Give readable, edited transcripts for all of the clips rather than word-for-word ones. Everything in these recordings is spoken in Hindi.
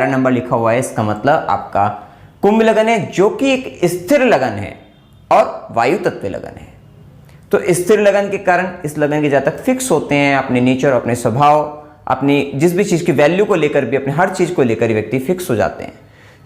11 नंबर लिखा हुआ है, इसका मतलब आपका कुंभ लगन है, जो कि एक स्थिर लगन है और वायु तत्व लगन है। तो स्थिर लगन के कारण इस लगन के जातक फिक्स होते हैं अपने नेचर, अपने स्वभाव, अपनी जिस भी चीज़ की वैल्यू को लेकर भी, अपने हर चीज़ को लेकर व्यक्ति फिक्स हो जाते हैं।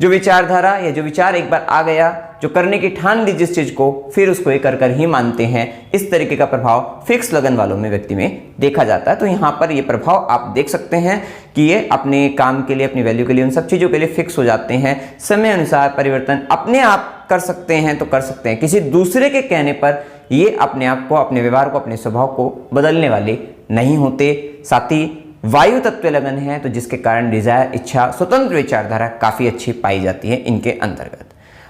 जो विचारधारा या जो विचार एक बार आ गया, जो करने की ठान ली जिस चीज़ को, फिर उसको एक कर ही मानते हैं। इस तरीके का प्रभाव फिक्स लगन वालों में, व्यक्ति में देखा जाता है। तो यहाँ पर ये प्रभाव आप देख सकते हैं कि ये अपने काम के लिए, अपनी वैल्यू के लिए, उन सब चीज़ों के लिए फिक्स हो जाते हैं। समय अनुसार परिवर्तन अपने आप कर सकते हैं तो कर सकते हैं, किसी दूसरे के कहने पर ये अपने आप को, अपने व्यवहार को, अपने स्वभाव को बदलने वाले नहीं होते। साथ ही वायु तत्व लगन है, तो जिसके कारण डिजायर, इच्छा, स्वतंत्र विचारधारा काफ़ी अच्छी पाई जाती है इनके अंतर्गत।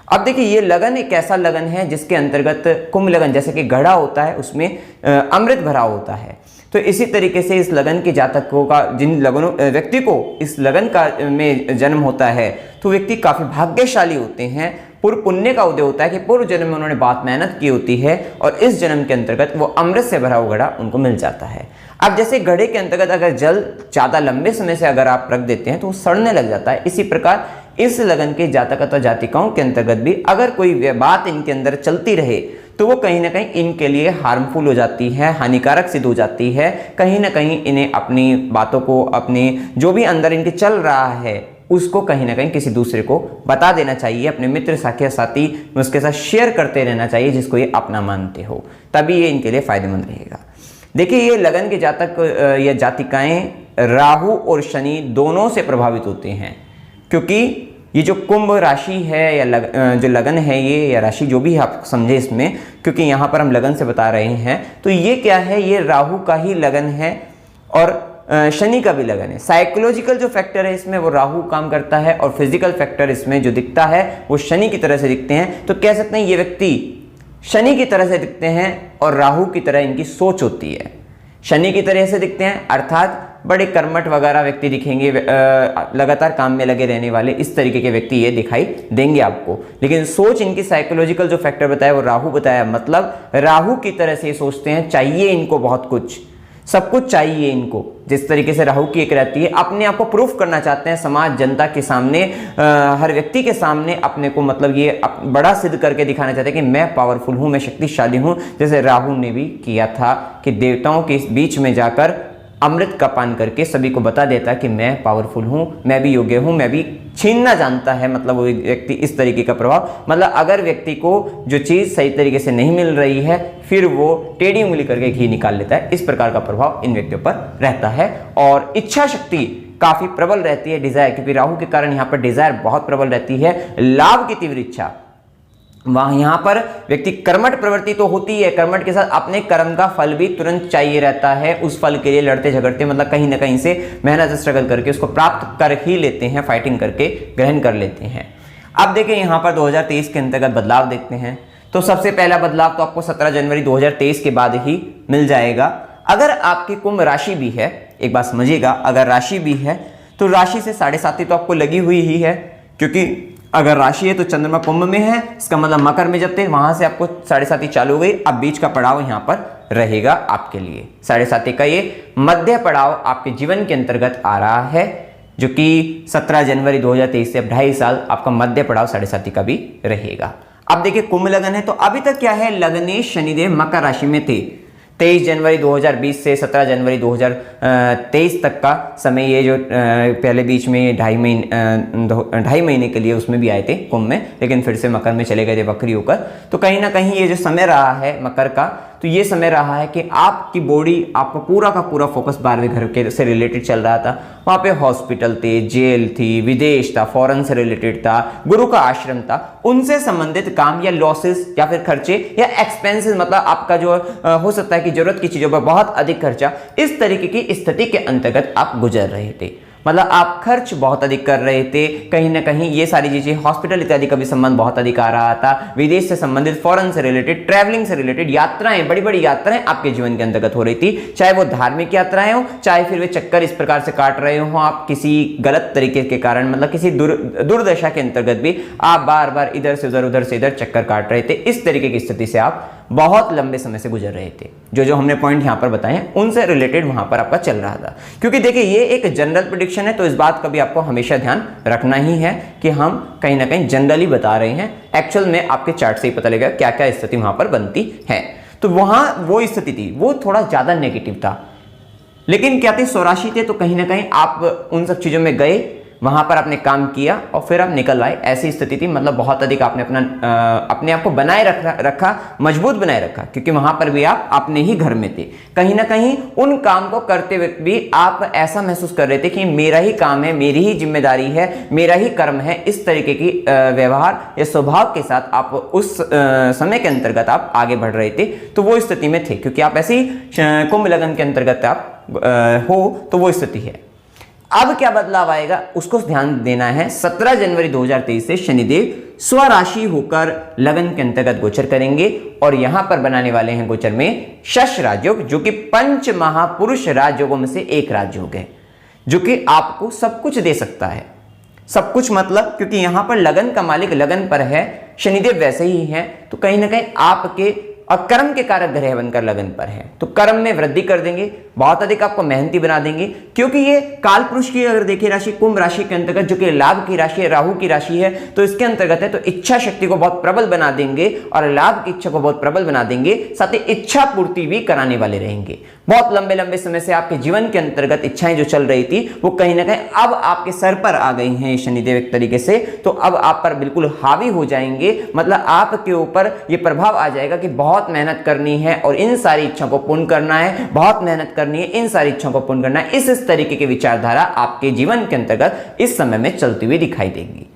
अब देखिए, ये लगन एक ऐसा लगन है जिसके अंतर्गत कुंभ लगन, जैसे कि घड़ा होता है उसमें अमृत भरा होता है, तो इसी तरीके से इस लगन के जातकों का, जिन लगनों व्यक्ति को इस लगन का में जन्म होता है, तो व्यक्ति काफ़ी भाग्यशाली होते हैं। पूर्व पुण्य का उदय होता है कि पूर्व जन्म में उन्होंने बहुत मेहनत की होती है और इस जन्म के अंतर्गत वो अमृत से भरा हुआ घड़ा उनको मिल जाता है। अब जैसे घड़े के अंतर्गत अगर जल ज़्यादा लंबे समय से अगर आप रख देते हैं तो वो सड़ने लग जाता है। इसी प्रकार इस लगन के जातक अथवा जातिकाओं के अंतर्गत भी अगर कोई बात इनके अंदर चलती रहे तो वो कहीं ना कहीं इनके लिए हार्मफुल हो जाती है, हानिकारक सिद्ध हो जाती है। कहीं ना कहीं इन्हें अपनी बातों को, अपने जो भी अंदर इनके चल रहा है उसको कहीं ना कहीं किसी दूसरे को बता देना चाहिए, अपने मित्र, साथी, साथी उसके साथ शेयर करते रहना चाहिए जिसको ये अपना मानते हो, तभी ये इनके लिए फायदेमंद रहेगा। देखिए, ये लगन के जातक या जातिकाएं राहु और शनि दोनों से प्रभावित होते हैं, क्योंकि ये जो कुंभ राशि है या जो लगन है ये, या राशि जो भी आप समझे इसमें, क्योंकि यहाँ पर हम लगन से बता रहे हैं, तो ये क्या है, ये राहु का ही लगन है और शनि का भी लगन है। साइकोलॉजिकल जो फैक्टर है इसमें वो राहु काम करता है और फिजिकल फैक्टर इसमें जो दिखता है वो शनि की तरह से दिखते हैं। तो कह सकते हैं ये व्यक्ति शनि की तरह से दिखते हैं और राहु की तरह इनकी सोच होती है। शनि की तरह से दिखते हैं अर्थात बड़े कर्मठ वगैरह व्यक्ति दिखेंगे, लगातार काम में लगे रहने वाले, इस तरीके के व्यक्ति ये दिखाई देंगे आपको। लेकिन सोच इनकी साइकोलॉजिकल जो फैक्टर बताया वो राहु बताया, मतलब राहु की तरह से सोचते हैं, चाहिए इनको बहुत कुछ, सब कुछ चाहिए इनको। जिस तरीके से राहु की एक रहती है, अपने आप को प्रूफ करना चाहते हैं समाज, जनता के सामने, हर व्यक्ति के सामने अपने को, मतलब ये बड़ा सिद्ध करके दिखाना चाहते हैं कि मैं पावरफुल हूं, मैं शक्तिशाली हूं। जैसे राहु ने भी किया था कि देवताओं के बीच में जाकर अमृत का पान करके सभी को बता देता कि मैं पावरफुल हूं, मैं भी योग्य हूं, मैं भी छीनना जानता है। मतलब वो व्यक्ति इस तरीके का प्रभाव, मतलब अगर व्यक्ति को जो चीज़ सही तरीके से नहीं मिल रही है फिर वो टेढ़ी उंगली करके घी निकाल लेता है। इस प्रकार का प्रभाव इन व्यक्तियों पर रहता है। और इच्छा शक्ति काफ़ी प्रबल रहती है, डिजायर, क्योंकि राहु के कारण यहाँ पर डिजायर बहुत प्रबल रहती है। लाभ की तीव्र इच्छा, वहां यहाँ पर व्यक्ति कर्मठ प्रवृत्ति तो होती है, कर्मठ के साथ अपने कर्म का फल भी तुरंत चाहिए रहता है। उस फल के लिए लड़ते झगड़ते, मतलब कहीं ना कहीं से मेहनत स्ट्रगल करके उसको प्राप्त कर ही लेते हैं, फाइटिंग करके ग्रहण कर लेते हैं। अब देखिए यहाँ पर 2023 के अंतर्गत बदलाव देखते हैं। तो सबसे पहला बदलाव तो आपको 17 जनवरी 2023 के बाद ही मिल जाएगा। अगर आपकी कुंभ राशि भी है, एक बात समझिएगा, अगर राशि भी है तो राशि से 7.5 तो आपको लगी हुई ही है, क्योंकि अगर राशि है तो चंद्रमा कुंभ में है, इसका मतलब मकर में जब थे वहां से आपको 7.5 चालू हो गई। अब बीच का पड़ाव यहाँ पर रहेगा आपके लिए। 7.5 का ये मध्य पड़ाव आपके जीवन के अंतर्गत आ रहा है, जो कि 17 जनवरी 2023 से अब 2.5 साल आपका मध्य पड़ाव 7.5 का भी रहेगा। अब देखिए, कुंभ लगन है तो अभी तक क्या है, लगनेश शनिदेव मकर राशि में थे। 23 जनवरी 2020 से 17 जनवरी 2023 तक का समय, ये जो पहले बीच में 2.5 महीने के लिए उसमें भी आए थे कुंभ में, लेकिन फिर से मकर में चले गए थे वक्री होकर। तो कहीं ना कहीं ये जो समय रहा है मकर का, तो ये समय रहा है कि आपकी बॉडी, आपका पूरा का पूरा फोकस 12वें घर के से रिलेटेड चल रहा था। वहाँ पे हॉस्पिटल थे, जेल थी, विदेश था, फॉरेन से रिलेटेड था, गुरु का आश्रम था, उनसे संबंधित काम या लॉसेस या फिर खर्चे या एक्सपेंसेस, मतलब आपका जो हो सकता है कि जरूरत की चीजों पर बहुत अधिक खर्चा, इस तरीके की स्थिति के अंतर्गत आप गुजर रहे थे। मतलब आप खर्च बहुत अधिक कर रहे थे, कहीं ना कहीं ये सारी चीजें, हॉस्पिटल इत्यादि का भी संबंध बहुत अधिक आ रहा था, विदेश से संबंधित, फॉरेन से रिलेटेड, ट्रैवलिंग से रिलेटेड यात्राएं, बड़ी बड़ी यात्राएं आपके जीवन के अंतर्गत हो रही थी। चाहे वो धार्मिक यात्राएं हो, चाहे फिर वे चक्कर इस प्रकार से काट रहे हो आप किसी गलत तरीके के कारण, मतलब किसी दुर्दशा के अंतर्गत भी आप बार बार इधर से उधर, उधर से इधर चक्कर काट रहे थे। इस तरीके की स्थिति से आप बहुत लंबे समय से गुजर रहे थे। जो जो हमने पॉइंट यहाँ पर बताए हैं उनसे रिलेटेड वहाँ पर आपका चल रहा था। क्योंकि देखिए ये एक जनरल प्रेडिक्शन है, तो इस बात का भी आपको हमेशा ध्यान रखना ही है कि हम कहीं ना कहीं जनरली बता रहे हैं, एक्चुअल में आपके चार्ट से ही पता लगेगा क्या क्या स्थिति वहाँ पर बनती है। तो वहाँ वो स्थिति थी, वो थोड़ा ज़्यादा नेगेटिव था, लेकिन क्या थे, स्वराशि थे, तो कहीं ना कहीं आप उन सब चीज़ों में गए, वहां पर आपने काम किया और फिर आप निकल आए। ऐसी स्थिति थी, मतलब बहुत अधिक आपने अपने आप को बनाए रखा, मजबूत बनाए रखा, क्योंकि वहां पर भी आप अपने ही घर में थे। कहीं ना कहीं उन काम को करते हुए भी आप ऐसा महसूस कर रहे थे कि मेरा ही काम है, मेरी ही जिम्मेदारी है, मेरा ही कर्म है। इस तरीके की व्यवहार या स्वभाव के साथ आप उस समय के अंतर्गत आप आगे बढ़ रहे थे। तो वो स्थिति में थे, क्योंकि आप ऐसी कुंभ लगन के अंतर्गत आप हो, तो वो स्थिति है। अब क्या बदलाव आएगा उसको ध्यान देना है। 17 जनवरी 2023 से शनिदेव स्वराशि होकर लगन के अंतर्गत गोचर करेंगे और यहां पर बनाने वाले हैं गोचर में शश राजयोग, जो कि पंच महापुरुष राजयोगों में से एक राजयोग है, जो कि आपको सब कुछ दे सकता है। सब कुछ मतलब, क्योंकि यहां पर लगन का मालिक लगन पर है, शनिदेव वैसे ही है, तो कहीं ना कहीं आपके और कर्म के कारक ग्रह बनकर लगन पर है, तो कर्म में वृद्धि कर देंगे, बहुत अधिक आपको मेहनती बना देंगे। क्योंकि ये काल पुरुष की अगर देखिए राशि कुंभ राशि के अंतर्गत, जो कि लाभ की राशि है, राहु की राशि है, तो इसके अंतर्गत है, तो इच्छा शक्ति को बहुत प्रबल बना देंगे और लाभ की इच्छा को बहुत प्रबल बना देंगे, साथ ही इच्छा पूर्ति भी कराने वाले रहेंगे। बहुत लंबे लंबे समय से आपके जीवन के अंतर्गत इच्छाएं जो चल रही थी वो कहीं ना कहीं अब आपके सर पर आ गई हैं शनिदेव एक तरीके से, तो अब आप पर बिल्कुल हावी हो जाएंगे। मतलब आपके ऊपर ये प्रभाव आ जाएगा कि बहुत मेहनत करनी है और इन सारी इच्छाओं को पूर्ण करना है, बहुत मेहनत करनी है, इन सारी इच्छाओं को पूर्ण करना है। इस तरीके की विचारधारा आपके जीवन के अंतर्गत इस समय में चलती हुई दिखाई देगी।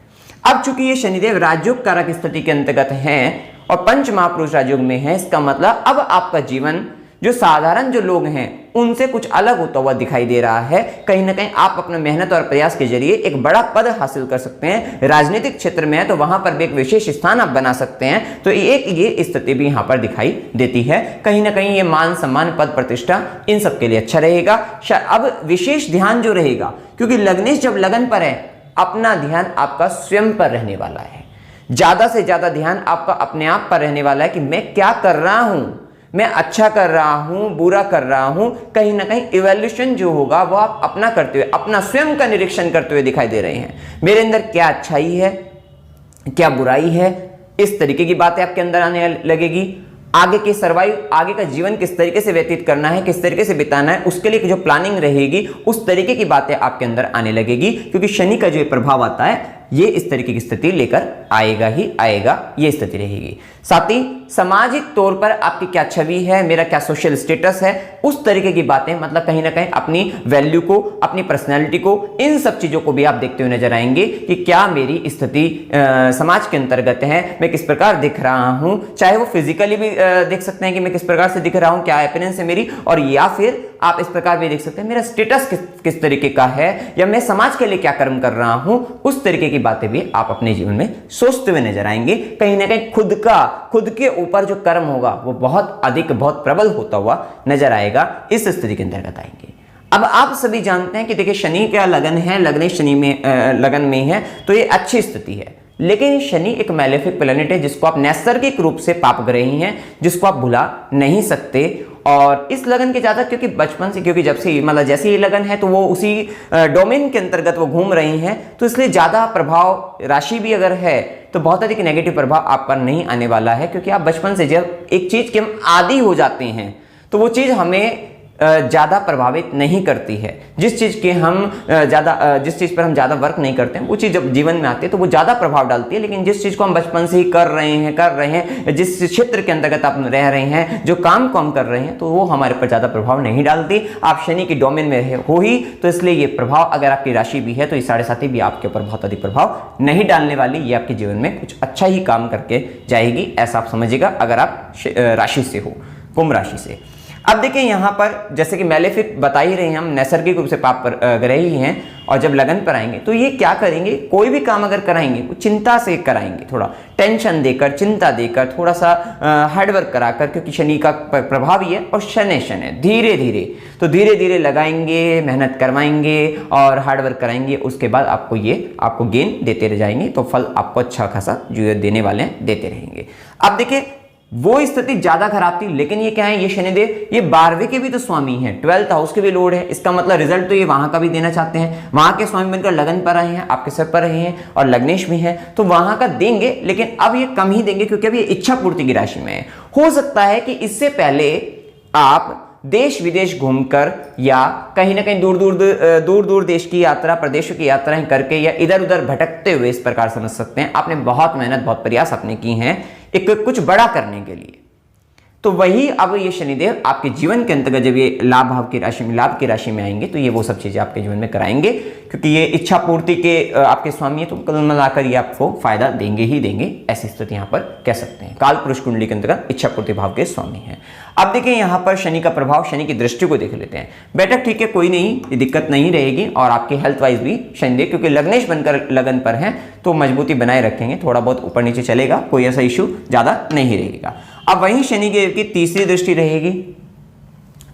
अब चूंकि ये शनिदेव राजयोग कारक स्थिति के अंतर्गत हैं और पंच महापुरुष राजयोग में है, इसका मतलब अब आपका जीवन जो साधारण जो लोग हैं उनसे कुछ अलग होता हुआ दिखाई दे रहा है। कहीं ना कहीं आप अपने मेहनत और प्रयास के जरिए एक बड़ा पद हासिल कर सकते हैं। राजनीतिक क्षेत्र में है तो वहां पर भी एक विशेष स्थान आप बना सकते हैं। तो एक ये स्थिति भी यहां पर दिखाई देती है। कहीं ना कहीं ये मान सम्मान पद प्रतिष्ठा इन सब के लिए अच्छा रहेगा। अब विशेष ध्यान जो रहेगा, क्योंकि लग्नेश जब लगन पर है अपना ध्यान आपका स्वयं पर रहने वाला है। ज्यादा से ज्यादा ध्यान आपका अपने आप पर रहने वाला है कि मैं क्या कर रहा हूं, मैं अच्छा कर रहा हूं, बुरा कर रहा हूं। कहीं ना कहीं इवैल्यूएशन जो होगा वो आप अपना करते हुए, अपना स्वयं का निरीक्षण करते हुए दिखाई दे रहे हैं। मेरे अंदर क्या अच्छाई है, क्या बुराई है, इस तरीके की बातें आपके अंदर आने लगेगी। आगे के सर्वाइव, आगे का जीवन किस तरीके से व्यतीत करना है, किस तरीके से बिताना है, उसके लिए जो प्लानिंग रहेगी उस तरीके की बातें आपके अंदर आने लगेगी। क्योंकि शनि का जो प्रभाव आता है ये इस तरीके की स्थिति लेकर आएगा ही आएगा, ये स्थिति रहेगी। साथ ही सामाजिक तौर पर आपकी क्या छवि है, मेरा क्या सोशल स्टेटस है, उस तरीके की बातें, मतलब कहीं ना कहीं अपनी वैल्यू को, अपनी पर्सनैलिटी को, इन सब चीजों को भी आप देखते हुए नजर आएंगे कि क्या मेरी स्थिति समाज के अंतर्गत है, मैं किस प्रकार दिख रहा हूं। चाहे वो फिजिकली भी देख सकते हैं कि मैं किस प्रकार से दिख रहा हूं, क्या अपीयरेंस है मेरी, और या फिर आप इस प्रकार भी देख सकते हैं मेरा स्टेटस किस तरीके का है, या मैं समाज के लिए क्या कर्म कर रहा हूं। उस तरीके की बातें भी आप अपने जीवन में सोचते हुए नजर आएंगे। कहीं ना कहीं खुद के ऊपर जो कर्म होगा वो बहुत अधिक, बहुत प्रबल होता हुआ नजर आएगा। इस स्थिति के अंतर्गत आएंगे। अब आप सभी जानते हैं कि देखिए शनि क्या लगन है, लगने शनि में लगन में है तो ये अच्छी स्थिति है। लेकिन शनि एक मैलेफिक प्लैनेट है जिसको आप नैसर्गिक रूप से पाप ग्रही हैं, जिसको आप भुला नहीं सकते। और इस लगन के ज्यादा, क्योंकि बचपन से, क्योंकि जब से मतलब जैसे ही लगन है तो वो उसी डोमेन के अंतर्गत वो घूम रही हैं, तो इसलिए ज्यादा प्रभाव, राशि भी अगर है तो बहुत अधिक नेगेटिव प्रभाव आप पर नहीं आने वाला है। क्योंकि आप बचपन से जब एक चीज के हम आदी हो जाते हैं तो वो चीज हमें ज़्यादा प्रभावित नहीं करती है। जिस चीज़ पर हम ज़्यादा वर्क नहीं करते हैं वो चीज़ जब जीवन में आती है तो वो ज़्यादा प्रभाव डालती है। लेकिन जिस चीज़ को हम बचपन से ही कर रहे हैं, जिस क्षेत्र के अंतर्गत आप रह रहे हैं, जो काम को हम कर रहे हैं, तो वो हमारे ऊपर ज़्यादा प्रभाव नहीं डालती। आप शनि की डोमेन में हो ही, तो इसलिए ये प्रभाव, अगर आपकी राशि भी है तो ये 7.5 भी आपके ऊपर बहुत अधिक प्रभाव नहीं डालने वाली। ये आपके जीवन में कुछ अच्छा ही काम करके जाएगी, ऐसा आप समझिएगा अगर आप राशि से हो, कुंभ राशि से। अब देखिए यहाँ पर जैसे कि मैलेफिक बता ही रहे हैं, हम नैसर्गिक रूप से पाप पर ग्रही हैं, और जब लगन पर आएंगे तो ये क्या करेंगे, कोई भी काम अगर कराएंगे वो चिंता से कराएंगे, थोड़ा टेंशन देकर, चिंता देकर, थोड़ा सा हार्डवर्क कराकर, क्योंकि शनि का प्रभाव ही है और शनि है। धीरे धीरे लगाएंगे, मेहनत करवाएंगे और हार्डवर्क कराएंगे। उसके बाद आपको गेन देते रह जाएंगे, तो फल आपको अच्छा खासा जो देने वाले हैं देते रहेंगे। अब देखिए वो स्थिति ज्यादा खराब थी, लेकिन ये क्या है, ये शनिदेव ये 12वें के भी तो स्वामी हैं, 12th हाउस के भी लॉर्ड है। इसका मतलब रिजल्ट तो ये वहां का भी देना चाहते हैं, वहां के स्वामी बनकर लगन पर रहे हैं, आपके सिर पर रहे हैं और लग्नेश भी हैं, तो वहां का देंगे, लेकिन अब ये कम ही देंगे क्योंकि अब ये इच्छा पूर्ति की राशि में है। हो सकता है कि इससे पहले आप देश विदेश घूमकर या कहीं ना कहीं दूर दूर देश की यात्रा, प्रदेशों की यात्राएं करके या इधर उधर भटकते हुए, इस प्रकार समझ सकते हैं, आपने बहुत मेहनत, बहुत प्रयास अपने की हैं एक कुछ बड़ा करने के लिए। तो वही अब ये शनिदेव आपके जीवन के अंतर्गत जब ये लाभ भाव की राशि में, लाभ की राशि में आएंगे, तो ये वो सब चीजें आपके जीवन में कराएंगे, क्योंकि ये इच्छा पूर्ति के आपके स्वामी है, तो कुल मिलाकर ये आपको फायदा देंगे ही देंगे, ऐसी स्थिति यहां पर कह सकते हैं। काल पुरुष कुंडली के अंतर्गत इच्छा पूर्ति भाव के स्वामी हैं। अब देखिए यहां पर शनि का प्रभाव, शनि की दृष्टि को देख लेते हैं। बेटा ठीक है, कोई नहीं, दिक्कत नहीं रहेगी, और आपके हेल्थ वाइज भी शनिदेव क्योंकि लग्नेश बनकर लगन पर हैं, तो मजबूती बनाए रखेंगे, थोड़ा बहुत ऊपर नीचे चलेगा, कोई ऐसा इशू ज्यादा नहीं रहेगा। अब वहीं शनि देव की तीसरी दृष्टि रहेगी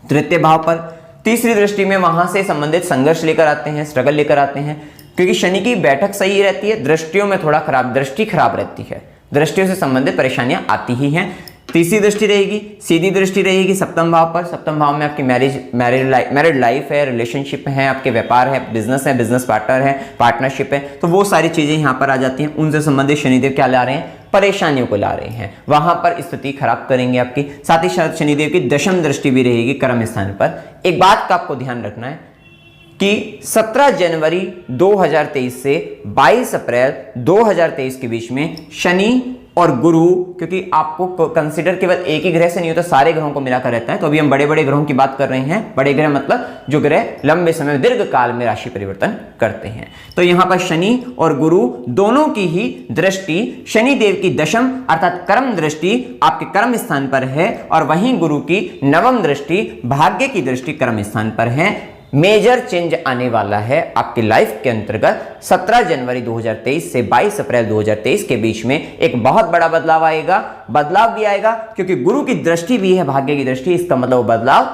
तृतीय भाव पर। तीसरी दृष्टि में वहां से संबंधित संघर्ष लेकर आते हैं, स्ट्रगल लेकर आते हैं, क्योंकि शनि की बैठक सही रहती है, दृष्टियों में थोड़ा खराब, दृष्टि खराब रहती है, दृष्टियों से संबंधित परेशानियां आती ही हैं। तीसरी दृष्टि रहेगी, सीधी दृष्टि रहेगी सप्तम भाव पर। सप्तम भाव में आपकी मैरिड लाइफ है, रिलेशनशिप है, आपके व्यापार है, बिजनेस पार्टनर है, पार्टनरशिप है, तो वो सारी चीजें यहां पर आ जाती हैं। उनसे संबंधित शनिदेव क्या ला रहे हैं, परेशानियों को ला रहे हैं, वहां पर स्थिति खराब करेंगे आपकी। साथ ही साथ शनिदेव की दशम दृष्टि भी रहेगी कर्म स्थान पर। एक बात का आपको ध्यान रखना है कि 17 जनवरी 2023 से 22 अप्रैल 2023 के बीच में शनि और गुरु, क्योंकि आपको कंसीडर केवल एक ही ग्रह से नहीं होता, सारे ग्रहों को मिलाकर रहता है, तो अभी हम बड़े बड़े ग्रहों की बात कर रहे हैं। बड़े ग्रह मतलब जो ग्रह लंबे समय दीर्घ काल में राशि परिवर्तन करते हैं। तो यहां पर शनि और गुरु दोनों की ही दृष्टि, शनि देव की दशम अर्थात कर्म दृष्टि आपके कर्म स्थान पर है, और वहीं गुरु की नवम दृष्टि भाग्य की दृष्टि कर्म स्थान पर है। मेजर चेंज आने वाला है आपकी लाइफ के अंतर्गत 17 जनवरी 2023 से 22 अप्रैल 2023 के बीच में एक बहुत बड़ा बदलाव आएगा। बदलाव भी आएगा क्योंकि गुरु की दृष्टि भी है, भाग्य की दृष्टि, इसका मतलब बदलाव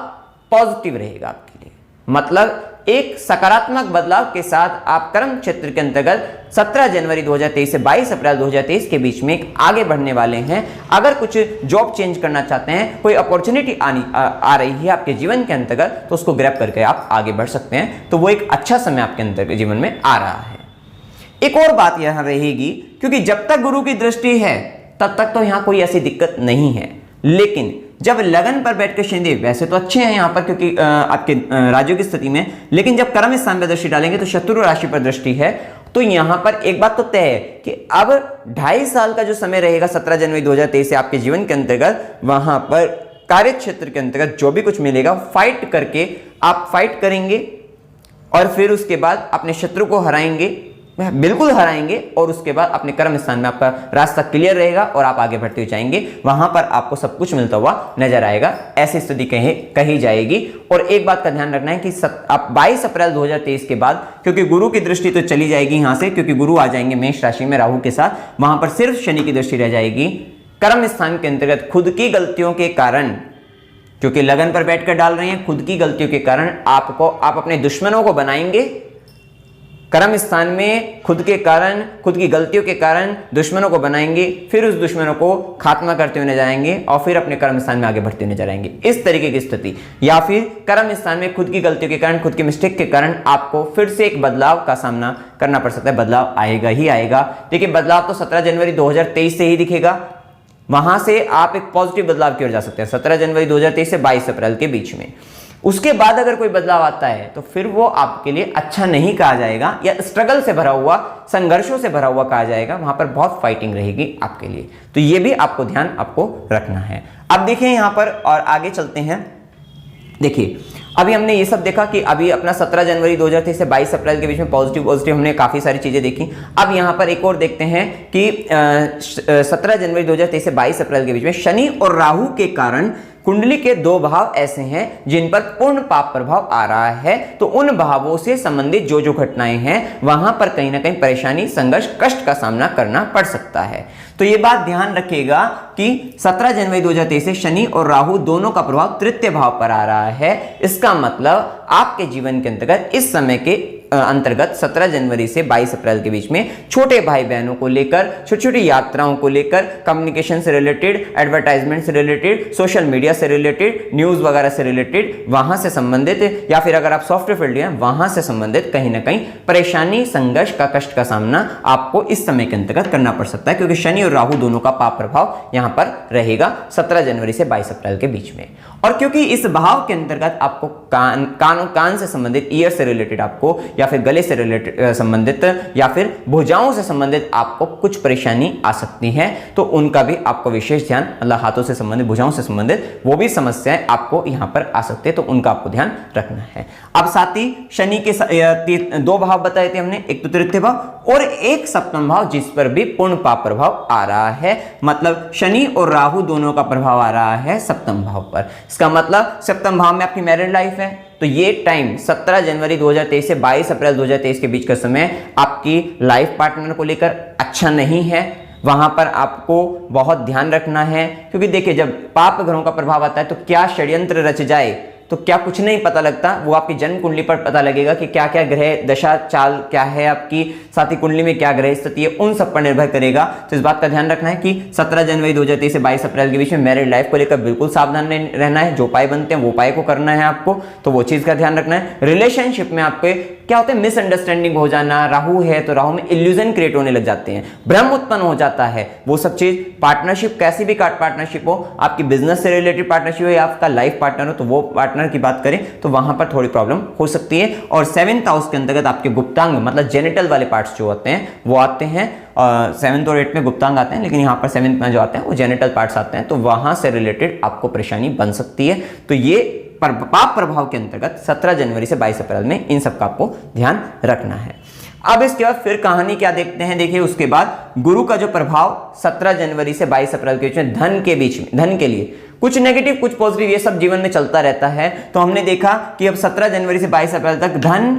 पॉजिटिव रहेगा आपके लिए, मतलब एक सकारात्मक बदलाव के साथ आप कर्म क्षेत्र के अंतर्गत 17 जनवरी 2023 से 22 अप्रैल 2023 के बीच में आगे बढ़ने वाले हैं। अगर कुछ जॉब चेंज करना चाहते हैं, कोई अपॉर्चुनिटी आ रही है आपके जीवन के अंतर्गत, तो उसको ग्रैब करके आप आगे बढ़ सकते हैं। तो वो एक अच्छा समय आपके अंतर्गत जीवन में आ रहा है। एक और बात यहां रहेगी, क्योंकि जब तक गुरु की दृष्टि है तब तक तो यहां कोई ऐसी दिक्कत नहीं है, लेकिन जब लगन पर बैठकर शनिदेव वैसे तो अच्छे हैं यहां पर क्योंकि आपके राज्यों की स्थिति में, लेकिन जब कर्म स्थान पर दृष्टि डालेंगे तो शत्रु राशि पर दृष्टि है, तो यहां पर एक बात तो तय है कि अब 2.5 साल का जो समय रहेगा 17 जनवरी 2023 से आपके जीवन के अंतर्गत, वहां पर कार्य क्षेत्र के अंतर्गत जो भी कुछ मिलेगा फाइट करके आप फाइट करेंगे, और फिर उसके बाद अपने शत्रु को हराएंगे, बिल्कुल हराएंगे, और उसके बाद अपने कर्म स्थान में आपका रास्ता क्लियर रहेगा और आप आगे बढ़ते हुए जाएंगे। वहां पर आपको सब कुछ मिलता हुआ नजर आएगा, ऐसी स्थिति कही जाएगी। और एक बात का ध्यान रखना है कि आप 22 अप्रैल 2023 के बाद, क्योंकि गुरु की दृष्टि तो चली जाएगी यहां से, क्योंकि गुरु आ जाएंगे मेष राशि में राहु के साथ, वहां पर सिर्फ शनि की दृष्टि रह जाएगी। कर्म स्थान के अंतर्गत खुद की गलतियों के कारण, क्योंकि लगन पर बैठकर डाल रहे हैं, खुद की गलतियों के कारण आप अपने दुश्मनों को बनाएंगे। कर्म स्थान में खुद के कारण, खुद की गलतियों के कारण दुश्मनों को बनाएंगे, फिर उस दुश्मनों को खात्मा करते हुए जाएंगे, और फिर अपने कर्म स्थान में आगे बढ़ते हुए जाएंगे, इस तरीके की स्थिति। या फिर कर्म स्थान में खुद की गलतियों के कारण, खुद की मिस्टेक के कारण आपको फिर से एक बदलाव का सामना करना पड़ सकता है। बदलाव आएगा ही आएगा। देखिए बदलाव तो 17 जनवरी 2023 से ही दिखेगा, वहां से आप एक पॉजिटिव बदलाव की ओर जा सकते हैं 17 जनवरी 2023 से 22 अप्रैल के बीच में। उसके बाद अगर कोई बदलाव आता है तो फिर वो आपके लिए अच्छा नहीं कहा जाएगा, या स्ट्रगल से भरा हुआ, संघर्षों से भरा हुआ कहा जाएगा। वहां पर बहुत फाइटिंग रहेगी आपके लिए, तो ये भी आपको ध्यान रखना है। अब देखिए यहां पर और आगे चलते हैं। देखिए अभी हमने ये सब देखा कि अभी अपना 17 जनवरी 2023 से 22 अप्रैल के बीच में पॉजिटिव हमने काफी सारी चीजें देखी। अब यहां पर एक और देखते हैं कि 17 जनवरी 2023 से 22 अप्रैल के बीच में शनि और राहु के कारण कुंडली के 2 भाव ऐसे हैं जिन पर पूर्ण पाप प्रभाव आ रहा है। तो उन भावों से संबंधित जो जो घटनाएं हैं वहां पर कहीं ना कहीं परेशानी, संघर्ष, कष्ट का सामना करना पड़ सकता है। तो ये बात ध्यान रखिएगा कि 17 जनवरी 2023 से शनि और राहु दोनों का प्रभाव तृतीय भाव पर आ रहा है। इसका मतलब आपके जीवन के अंतर्गत इस समय के अंतर्गत 17 जनवरी से 22 अप्रैल के बीच में छोटे भाई बहनों को लेकर, छोटी छोटी यात्राओं को लेकर, कम्युनिकेशन से रिलेटेड, एडवर्टाइजमेंट से रिलेटेड, सोशल मीडिया से रिलेटेड, न्यूज वगैरह से रिलेटेड, वहां से संबंधित, या फिर अगर आप सॉफ्टवेयर फील्ड हैं वहां से संबंधित कहीं ना कहीं परेशानी, संघर्ष का, कष्ट का सामना आपको इस समय के अंतर्गत करना पड़ सकता है, क्योंकि शनि और राहु दोनों का पाप प्रभाव यहां पर रहेगा 17 जनवरी से 22 अप्रैल के बीच में। और क्योंकि इस भाव के अंतर्गत आपको कान से संबंधित, ईयर से रिलेटेड आपको, या फिर गले से रिलेटेड संबंधित, या फिर भुजाओं से संबंधित आपको कुछ परेशानी आ सकती है, तो उनका भी आपको विशेष ध्यान, मतलब हाथों से संबंधित, भुजाओं से संबंधित वो भी समस्याएं आपको यहां पर आ सकती है, तो उनका आपको ध्यान रखना है। अब साथ ही शनि के 2 भाव बताए थे हमने, एक तो तृतीय भाव और एक सप्तम भाव, जिस पर भी पूर्ण पाप प्रभाव आ रहा है। मतलब शनि और राहु दोनों का प्रभाव आ रहा है सप्तम भाव पर। इसका मतलब सप्तम भाव में आपकी मैरिड लाइफ है, तो ये टाइम 17 जनवरी 2023 से 22 अप्रैल 2023 के बीच का समय आपकी लाइफ पार्टनर को लेकर अच्छा नहीं है। वहां पर आपको बहुत ध्यान रखना है, क्योंकि देखिए जब पाप ग्रहों का प्रभाव आता है तो क्या षड्यंत्र रच जाए तो क्या कुछ नहीं पता लगता, वो आपकी जन्म कुंडली पर पता लगेगा कि क्या क्या ग्रह दशा चाल क्या है आपकी, साथ ही कुंडली में क्या ग्रह स्थिति है, उन सब पर निर्भर करेगा। तो इस बात का ध्यान रखना है कि 17 जनवरी 2023 से 22 अप्रैल के बीच में मैरिड लाइफ को लेकर बिल्कुल सावधान रहना है। जो उपाय बनते हैं वो उपाय को करना है आपको, तो वो चीज का ध्यान रखना है। रिलेशनशिप में आपके क्या होता है, मिसअंडरस्टैंडिंग हो जाना, राहु है तो राहु में इल्यूजन क्रिएट होने लग जाते हैं, भ्रम उत्पन्न हो जाता है, वो सब चीज। पार्टनरशिप कैसी भी पार्टनरशिप हो, आपकी बिजनेस से रिलेटेड पार्टनरशिप हो या आपका लाइफ पार्टनर हो, तो वो पार्टनर की बात करें तो वहां पर थोड़ी प्रॉब्लम हो सकती है। और 7th हाउस के अंतर्गत आपके गुप्तांग, मतलब जेनिटल वाले पार्ट्स जो होते हैं वो आते हैं, 7th और 8th में गुप्तांग आते हैं, लेकिन यहाँ पर 7th में जो आते हैं वो जेनिटल पार्ट्स आते हैं, तो वहां से रिलेटेड आपको परेशानी बन सकती है। तो ये पाप प्रभाव के अंतर्गत 17 जनवरी से 22 अप्रैल में इन सब का आपको ध्यान रखना है। अब इसके बाद फिर कहानी क्या देखते हैं, देखिए उसके बाद गुरु का जो प्रभाव 17 जनवरी से 22 अप्रैल के बीच में धन के बीच में, धन के लिए कुछ नेगेटिव कुछ पॉजिटिव ये सब जीवन में चलता रहता है। तो हमने देखा कि अब 17 जनवरी से 22 अप्रैल तक धन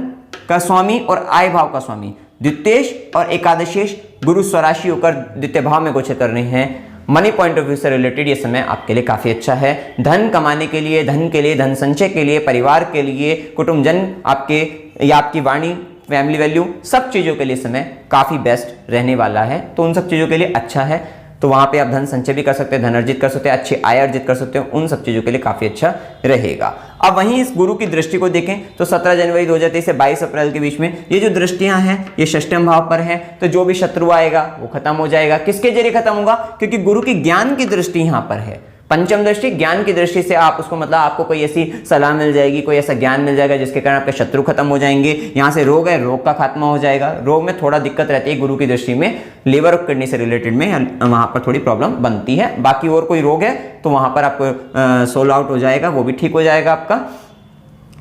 का स्वामी और आय भाव का स्वामी द्वितीयेश और एकादशेश गुरु स्वराशि होकर द्वितीय भाव में गोचर कर रहे हैं। मनी पॉइंट ऑफ व्यू से रिलेटेड ये समय आपके लिए काफी अच्छा है। धन कमाने के लिए, धन संचय के लिए, परिवार के लिए, कुटुंबजन आपके या आपकी वाणी, फैमिली वैल्यू, सब चीजों के लिए समय काफी बेस्ट रहने वाला है। तो उन सब चीजों के लिए अच्छा है, तो वहां पे आप धन संचय भी कर सकते हैं, धन अर्जित कर सकते हैं, अच्छी आय अर्जित कर सकते हो, उन सब चीजों के लिए काफी अच्छा रहेगा। अब वहीं इस गुरु की दृष्टि को देखें तो 17 जनवरी 2023 से 22 अप्रैल के बीच में ये जो दृष्टियां हैं ये षष्ठम भाव पर है, तो जो भी शत्रु आएगा वो खत्म हो जाएगा। किसके जरिए खत्म होगा, क्योंकि गुरु की ज्ञान की दृष्टि यहां पर है, पंचम दृष्टि ज्ञान की दृष्टि से आप उसको, मतलब आपको कोई ऐसी सलाह मिल जाएगी, कोई ऐसा ज्ञान मिल जाएगा जिसके कारण आपके शत्रु खत्म हो जाएंगे। यहाँ से रोग है, रोग का खात्मा हो जाएगा। रोग में थोड़ा दिक्कत रहती है गुरु की दृष्टि में, लीवर और किडनी से रिलेटेड में वहां पर थोड़ी प्रॉब्लम बनती है। बाकी और कोई रोग है तो वहां पर आपको सोल आउट हो जाएगा, वो भी ठीक हो जाएगा, आपका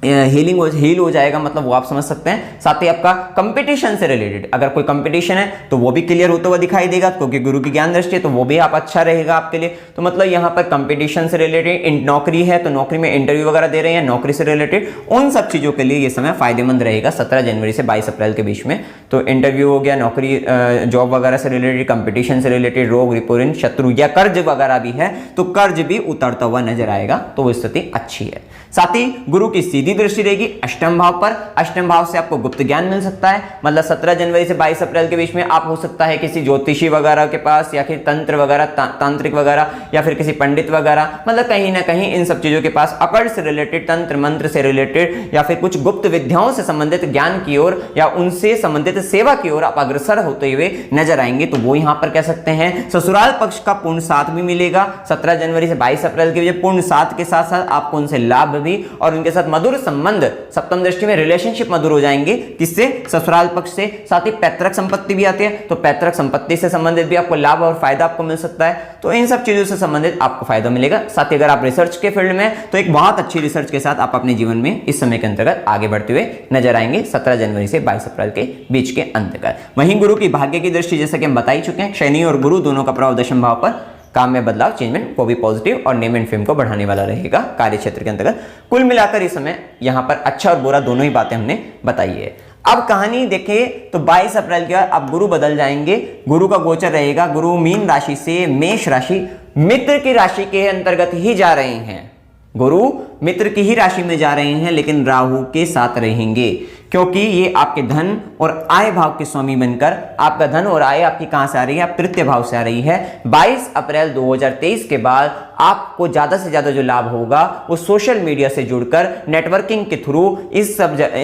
हील हो जाएगा, मतलब वो आप समझ सकते हैं। साथ ही आपका कंपटीशन से रिलेटेड अगर कोई कंपटीशन है तो वो भी क्लियर होता हुआ दिखाई देगा, क्योंकि गुरु की ज्ञान दृष्टि है, तो वो भी आप अच्छा रहेगा आपके लिए। तो मतलब यहाँ पर कंपटीशन से रिलेटेड, नौकरी है तो नौकरी में इंटरव्यू वगैरह दे रहे हैं, नौकरी से रिलेटेड उन सब चीजों के लिए ये समय फायदेमंद रहेगा 17 जनवरी से 22 अप्रैल के बीच में। तो इंटरव्यू हो गया, नौकरी, जॉब वगैरह से रिलेटेड, कंपटीशन से रिलेटेड, रोग, रिपोर्ट, शत्रु या कर्ज वगैरह भी है तो कर्ज भी उतरता हुआ नजर आएगा, तो वो स्थिति अच्छी है। साथ ही गुरु की सीधी दृष्टि रहेगी अष्टम भाव पर। अष्टम भाव से आपको गुप्त ज्ञान मिल सकता है, मतलब 17 जनवरी से 22 अप्रैल के बीच में आप हो सकता है किसी ज्योतिषी वगैरह के पास, या फिर तंत्र वगैरह, तांत्रिक वगैरह, या फिर किसी पंडित वगैरह, मतलब कहीं ना कहीं इन सब चीजों के पास, अकड़ से रिलेटेड, तंत्र मंत्र से रिलेटेड, या फिर कुछ गुप्त विद्याओं से संबंधित ज्ञान की ओर या उनसे संबंधित सेवा की ओर आप अग्रसर होते हुए नजर आएंगे। तो वो यहां पर कह सकते हैं ससुराल पक्ष का पूर्ण साथ भी मिलेगा 17 जनवरी से 22 अप्रैल के बीच। पूर्ण साथ के साथ साथ आपको उनसे लाभ भी और उनके साथ मधुर संबंध, सप्तम दृष्टि में रिलेशनशिप मधुर हो जाएंगे। किससे, ससुराल पक्ष से। साथ ही पैतृक संपत्ति भी आती है, तो पैतृक संपत्ति से संबंधित भी आपको लाभ और फायदा आपको मिल सकता है। तो इन सब चीजों से संबंधित आपको फायदा मिलेगा। साथ ही अगर आप रिसर्च के फील्ड में, तो एक बहुत अच्छी रिसर्च के साथ आप अपने जीवन में इस समय के अंतर्गत आगे बढ़ते हुए नजर आएंगे 17 जनवरी से 22 अप्रैल के बीच के अंतर्गत। वहीं गुरु की भाग्य की दृष्टि, जैसा कि हम बता ही चुके हैं, शनि और गुरु दोनों का प्रभाव दशम भाव पर काम में बदलाव, चेंजमेंट को भी पॉजिटिव और नेम एंड फेम को बढ़ाने वाला रहेगा कार्य क्षेत्र के अंतर्गत। कुल मिलाकर इस समय यहां पर अच्छा और बुरा दोनों ही बातें हमने बताई है। अब कहानी देखें तो 22 अप्रैल के बाद अब गुरु बदल जाएंगे, गुरु का गोचर रहेगा। गुरु मीन राशि से मेष राशि, मित्र की राशि के अंतर्गत ही जा रहे हैं। गुरु मित्र की ही राशि में जा रहे हैं, लेकिन राहु के साथ रहेंगे। क्योंकि ये आपके धन और आय भाव के स्वामी बनकर आपका धन और आय आपकी कहां से आ रही है, आप तृतीय भाव से आ रही है। 22 अप्रैल 2023 के बाद आपको ज्यादा से ज्यादा जो लाभ होगा वो सोशल मीडिया से जुड़कर नेटवर्किंग के थ्रू इन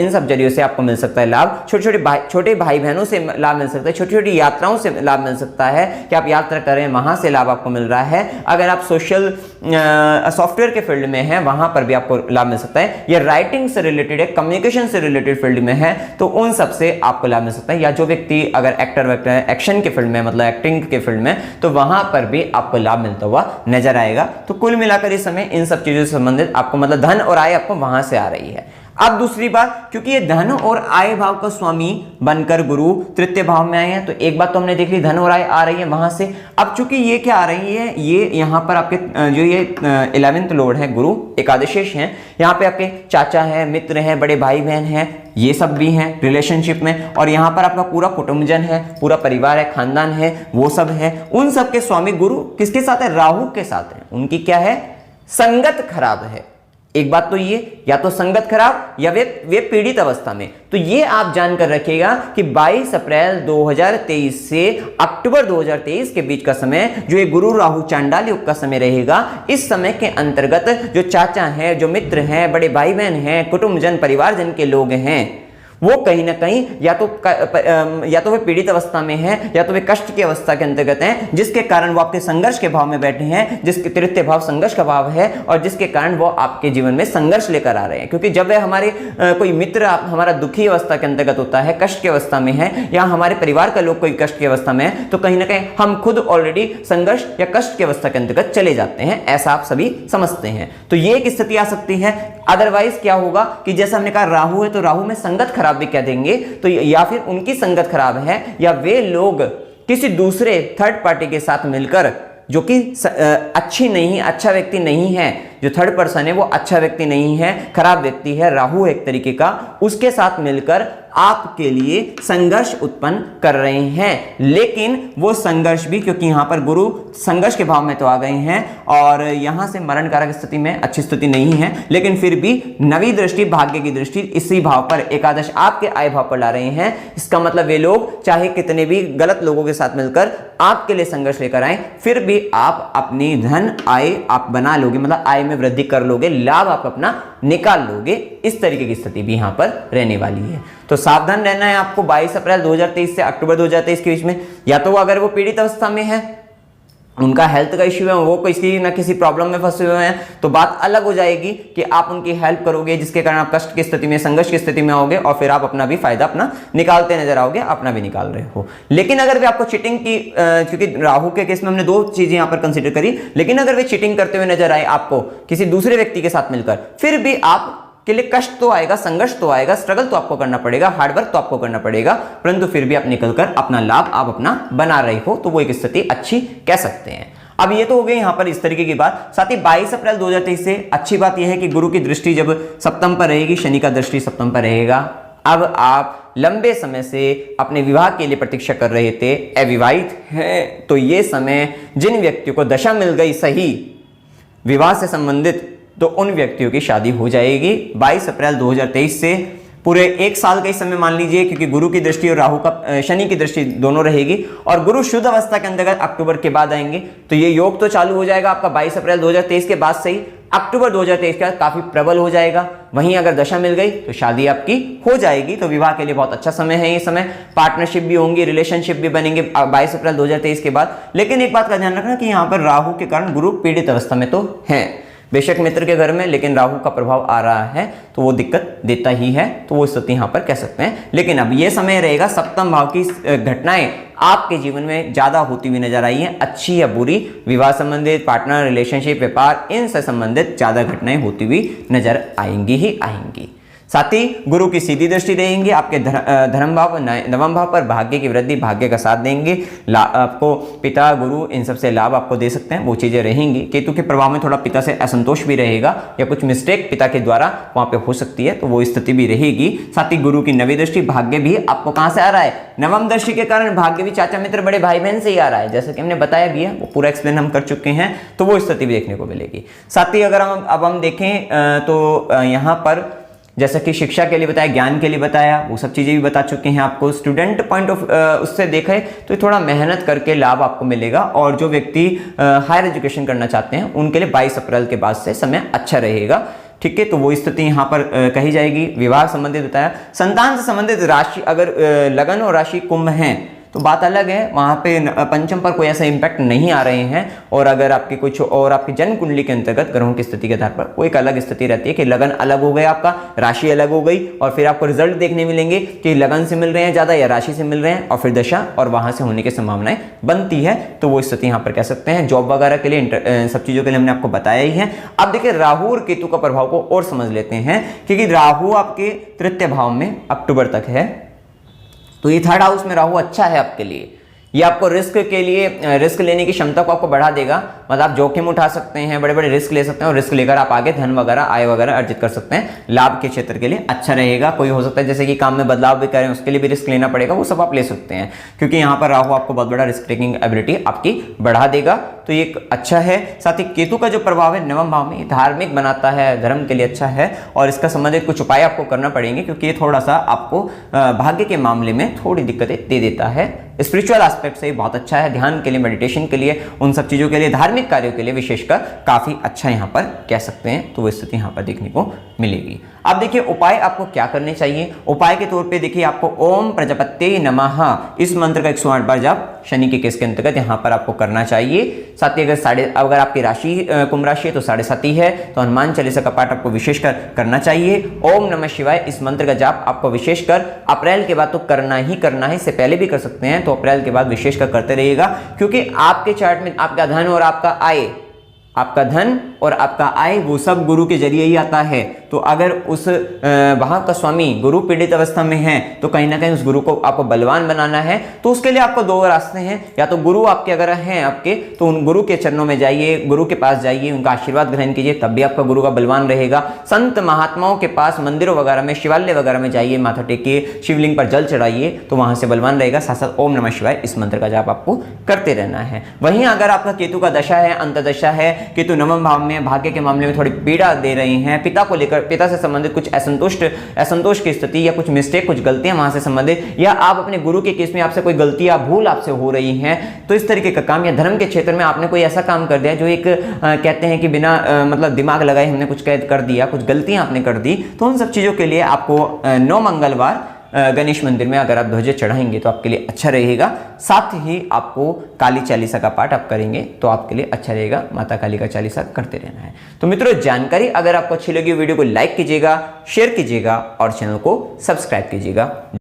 सब जरियों से आपको मिल सकता है लाभ। छोटे भाई बहनों से लाभ मिल सकता है, छोटी छोटी यात्राओं से लाभ मिल सकता है कि आप यात्रा करें, वहां से लाभ आपको मिल रहा है। अगर आप सोशल सॉफ्टवेयर के फील्ड में है वहां पर भी आपको लाभ मिल सकता है, या राइटिंग से रिलेटेड है, कम्युनिकेशन से रिलेटेड फील्ड में है तो उन सब से आपको लाभ मिल सकता है। या जो व्यक्ति अगर एक्शन के फील्ड में, मतलब एक्टिंग के फील्ड में, तो वहां पर भी आपको लाभ मिलता हुआ नजर आएगा। तो कुल मिलाकर इस समय इन सब चीजों से संबंधित आपको मतलब धन और आय आपको वहां से आ रही है। अब दूसरी बात, क्योंकि ये धन और आय भाव का स्वामी बनकर गुरु तृतीय भाव में आए हैं, तो एक बात तो हमने देख ली, धन और आय आ रही है वहां से। अब चूंकि ये क्या आ रही है, ये यहां पर आपके जो ये 11th लॉर्ड है गुरु, एकादशेष हैं, यहाँ पे आपके चाचा है, मित्र हैं, बड़े भाई बहन हैं, ये सब भी हैं रिलेशनशिप में, और यहाँ पर आपका पूरा कुटुंबजन है, पूरा परिवार है, खानदान है, वो सब है। उन सब के स्वामी गुरु किसके साथ है, राहु के साथ है। उनकी क्या है, संगत खराब है। एक बात तो ये, या तो संगत खराब या वे पीड़ित अवस्था में। तो ये आप जानकर रखिएगा कि 22 अप्रैल 2023 से अक्टूबर 2023 के बीच का समय जो ये गुरु राहु चांडाल योग का समय रहेगा, इस समय के अंतर्गत जो चाचा हैं, जो मित्र हैं, बड़े भाई बहन हैं, कुटुंबजन परिवारजन के लोग हैं, वो कहीं ना कहीं या तो वे पीड़ित अवस्था में हैं, या तो वे कष्ट की अवस्था के अंतर्गत हैं, जिसके कारण वो आपके संघर्ष के भाव में बैठे हैं, जिसके तृतीय भाव संघर्ष का भाव है, और जिसके कारण वो आपके जीवन में संघर्ष लेकर आ रहे हैं। क्योंकि जब वे हमारे कोई मित्र हमारा दुखी अवस्था के अंतर्गत होता है, कष्ट की अवस्था में है, या हमारे परिवार का लोग कोई कष्ट की अवस्था में है, तो कहीं ना कहीं हम खुद ऑलरेडी संघर्ष या कष्ट की अवस्था के अंतर्गत चले जाते हैं, ऐसा आप सभी समझते हैं। तो ये एक स्थिति आ सकती है। अदरवाइज क्या होगा कि जैसा हमने कहा राहु है, तो राहु में संगत खराब भी कह देंगे, तो या फिर उनकी संगत खराब है, या वे लोग किसी दूसरे थर्ड पार्टी के साथ मिलकर, जो कि अच्छी नहीं, अच्छा व्यक्ति नहीं है, जो थर्ड पर्सन है वो अच्छा व्यक्ति नहीं है, खराब व्यक्ति है, राहु एक तरीके का, उसके साथ मिलकर आपके लिए संघर्ष उत्पन्न कर रहे हैं। लेकिन वो संघर्ष भी, क्योंकि यहां पर गुरु संघर्ष के भाव में तो आ गए हैं और यहां से मरण कारक स्थिति में अच्छी स्थिति नहीं है, लेकिन फिर भी नवी दृष्टि, भाग्य की दृष्टि इसी भाव पर, एकादश आपके आय भाव पर ला रहे हैं। इसका मतलब वे लोग चाहे कितने भी गलत लोगों के साथ मिलकर आपके लिए संघर्ष लेकर आए, फिर भी आप अपनी धन आय आप बना लोगे, मतलब आय में वृद्धि कर लोगे, लाभ आप अपना निकाल लोगे। इस तरीके की स्थिति भी यहां पर रहने वाली है। तो सावधान रहना है आपको 22 अप्रैल 2023 से अक्टूबर 2023 के बीच में। या तो वो अगर वो पीड़ित अवस्था में है, उनका हेल्थ का इश्यू है, वो किसी ना किसी प्रॉब्लम में फंसे हुए हैं, तो बात अलग हो जाएगी कि आप उनकी हेल्प करोगे, जिसके कारण आप कष्ट की स्थिति में, संघर्ष की स्थिति में आओगे, और फिर आप अपना भी फायदा अपना निकालते नजर आओगे, अपना भी निकाल रहे हो। लेकिन अगर वे आपको चीटिंग की, क्योंकि राहु के केस में हमने दो चीजें यहां पर कंसिडर करी, लेकिन अगर वे चीटिंग करते हुए नजर आए आपको किसी दूसरे व्यक्ति के साथ मिलकर, फिर भी आप के लिए कष्ट तो आएगा, संघर्ष तो आएगा, स्ट्रगल तो आपको करना पड़ेगा, हार्डवर्क तो आपको करना पड़ेगा, परंतु फिर भी आप निकलकर अपना लाभ आप अपना बना रहे हो, तो वो एक स्थिति अच्छी कह सकते हैं। अब ये तो हो गई यहां पर इस तरीके की बात। साथ ही 22 अप्रैल 2023 से अच्छी बात यह है कि गुरु की दृष्टि जब सप्तम पर रहेगी, शनि का दृष्टि सप्तम पर रहेगा। अब आप लंबे समय से अपने विवाह के लिए प्रतीक्षा कर रहे थे, अविवाहित हैं, तो ये समय जिन व्यक्तियों को दशा मिल गई सही विवाह से संबंधित, तो उन व्यक्तियों की शादी हो जाएगी 22 अप्रैल 2023 से। पूरे एक साल का इस समय मान लीजिए, क्योंकि गुरु की दृष्टि और राहु का, शनि की दृष्टि दोनों रहेगी, और गुरु शुद्ध अवस्था के अंतर्गत अक्टूबर के बाद आएंगे, तो ये योग तो चालू हो जाएगा आपका 22 अप्रैल 2023 के बाद से ही। अक्टूबर 2023 का काफी प्रबल हो जाएगा। वहीं अगर दशा मिल गई तो शादी आपकी हो जाएगी, तो विवाह के लिए बहुत अच्छा समय है ये समय। पार्टनरशिप भी होंगी, रिलेशनशिप भी बनेंगे 22 अप्रैल 2023 के बाद। लेकिन एक बात का ध्यान रखना कि यहाँ पर राहु के कारण गुरु पीड़ित अवस्था में तो है, बेशक मित्र के घर में, लेकिन राहु का प्रभाव आ रहा है, तो वो दिक्कत देता ही है, तो वो स्थिति यहां पर कह सकते हैं। लेकिन अब ये समय रहेगा, सप्तम भाव की घटनाएं आपके जीवन में ज्यादा होती हुई नजर आई हैं, अच्छी या बुरी, विवाह संबंधित, पार्टनर, रिलेशनशिप, व्यापार, इनसे संबंधित ज्यादा घटनाएं होती हुई नजर आएंगी ही आएंगी। साथ ही गुरु की सीधी दृष्टि रहेंगे आपके धर्म भाव, नवम भाव पर, भाग्य की वृद्धि, भाग्य का साथ देंगे, आपको पिता, गुरु, इन सब से लाभ आपको दे सकते हैं, वो चीजें रहेंगी। केतु के प्रभाव में थोड़ा पिता से असंतोष भी रहेगा, या कुछ मिस्टेक पिता के द्वारा वहां पे हो सकती है, तो वो स्थिति भी रहेगी। साथ ही गुरु की नवी दृष्टि, भाग्य भी आपको कहां से आ रहा है, नवम दृष्टि के कारण भाग्य भी चाचा मित्र बड़े भाई बहन से ही आ रहा है, जैसे कि हमने बताया भी है, वो पूरा एक्सप्लेन हम कर चुके हैं, तो वो स्थिति भी देखने को मिलेगी। साथ ही अगर हम देखें तो यहाँ पर जैसा कि शिक्षा के लिए बताया, ज्ञान के लिए बताया, वो सब चीज़ें भी बता चुके हैं आपको। स्टूडेंट पॉइंट ऑफ उससे देखें तो थोड़ा मेहनत करके लाभ आपको मिलेगा, और जो व्यक्ति हायर एजुकेशन करना चाहते हैं उनके लिए 22 अप्रैल के बाद से समय अच्छा रहेगा। ठीक है, तो वो स्थिति यहाँ पर कही जाएगी। विवाह संबंधित बताया। संतान से संबंधित राशि अगर लगन और राशि कुंभ हैं तो बात अलग है, वहाँ पे पंचम पर कोई ऐसा इंपैक्ट नहीं आ रहे हैं। और अगर आपकी कुछ और आपकी जन्म कुंडली के अंतर्गत ग्रहों की स्थिति के आधार पर वो एक अलग स्थिति रहती है कि लगन अलग हो गया, आपका राशि अलग हो गई, और फिर आपको रिजल्ट देखने मिलेंगे कि लगन से मिल रहे हैं ज़्यादा या राशि से मिल रहे हैं, और फिर दशा और वहाँ से होने की संभावनाएं बनती है। तो वो स्थिति यहाँ पर कह सकते हैं। जॉब वगैरह के लिए सब चीज़ों के लिए हमने आपको बताया ही है। अब देखिए राहु और केतु का प्रभाव को और समझ लेते हैं, क्योंकि राहु आपके तृतीय भाव में अक्टूबर तक है, तो ये थर्ड हाउस में राहु अच्छा है आपके लिए। ये आपको रिस्क के लिए, रिस्क लेने की क्षमता को आपको बढ़ा देगा। मतलब आप जोखिम उठा सकते हैं, बड़े बड़े रिस्क ले सकते हैं, और रिस्क लेकर आप आगे धन वगैरह, आय वगैरह अर्जित कर सकते हैं। लाभ के क्षेत्र के लिए अच्छा रहेगा। कोई हो सकता है जैसे कि काम में बदलाव भी करें, उसके लिए भी रिस्क लेना पड़ेगा, वो सब आप ले सकते हैं, क्योंकि यहाँ पर राहु आपको बहुत बड़ा रिस्क टेकिंग एबिलिटी आपकी बढ़ा देगा। तो ये एक अच्छा है। साथ ही केतु का जो प्रभाव है नवम भाव में, धार्मिक बनाता है, धर्म के लिए अच्छा है, और इसका संबंधित कुछ उपाय आपको करना पड़ेंगे, क्योंकि ये थोड़ा सा आपको भाग्य के मामले में थोड़ी दिक्कतें दे देता है। स्पिरिचुअल एस्पेक्ट से बहुत अच्छा है, ध्यान के लिए, मेडिटेशन के लिए, उन सब चीज़ों के लिए, धार्मिक कार्यों के लिए विशेषकर काफ़ी अच्छा यहाँ पर कह सकते हैं। तो वो स्थिति यहाँ पर देखने को मिलेगी। अब देखिए उपाय आपको क्या करने चाहिए। उपाय के तौर पे देखिए आपको ओम प्रजापते नमः इस मंत्र का 108 बार जाप शनि के केस के अंतर्गत यहाँ पर आपको करना चाहिए। साथ ही अगर आपकी राशि कुंभ राशि है तो 7.5 है, तो हनुमान चालीसा का पाठ आपको विशेषकर करना चाहिए। ओम नमः शिवाय इस मंत्र का जाप आपको विशेषकर अप्रैल के बाद तो करना ही करना है, इससे पहले भी कर सकते हैं, तो अप्रैल के बाद विशेषकर करते रहिएगा, क्योंकि आपके चार्ट में आपका धन और आपका आय, आपका धन और आपका आय वो सब गुरु के जरिए ही आता है। तो अगर उस वहां का स्वामी गुरु पीड़ित अवस्था में है तो कहीं ना कहीं उस गुरु को आपको बलवान बनाना है। तो उसके लिए आपको दो रास्ते हैं, या तो गुरु आपके अगर हैं आपके तो उन गुरु के चरणों में जाइए, गुरु के पास जाइए, उनका आशीर्वाद ग्रहण कीजिए, तब भी आपका गुरु का बलवान रहेगा। संत महात्माओं के पास मंदिरों वगैरह में, शिवालय वगैरह में जाइए, माथा टेकिए, शिवलिंग पर जल चढ़ाइए, तो वहां से बलवान रहेगा। साथ साथ ओम नमः शिवाय इस मंत्र का जाप आपको करते रहना है। वहीं अगर आपका केतु का दशा है, अंतदशा है, केतु नवम भाव में, भाग्य के मामले में थोड़ी पीड़ा दे रही हैं, पिता को लेकर, पिता से संबंधित कुछ असंतोष की स्थिति या कुछ मिस्टेक, कुछ गलतियां वहां से संबंधित, या आप अपने गुरु के केस में आपसे कोई गलती या भूल आपसे हो रही है, तो इस तरीके का काम, या धर्म के क्षेत्र में आपने कोई ऐसा काम कर दिया जो एक कहते हैं कि बिना मतलब दिमाग लगाए हमने कुछ कैद कर दिया, कुछ गलतियां आपने कर दी, तो उन सब चीजों के लिए आपको 9 मंगलवार गणेश मंदिर में अगर आप ध्वज चढ़ाएंगे तो आपके लिए अच्छा रहेगा। साथ ही आपको काली चालीसा का पाठ आप करेंगे तो आपके लिए अच्छा रहेगा। माता काली का चालीसा करते रहना है। तो मित्रों, जानकारी अगर आपको अच्छी लगी वीडियो को लाइक कीजिएगा, शेयर कीजिएगा और चैनल को सब्सक्राइब कीजिएगा।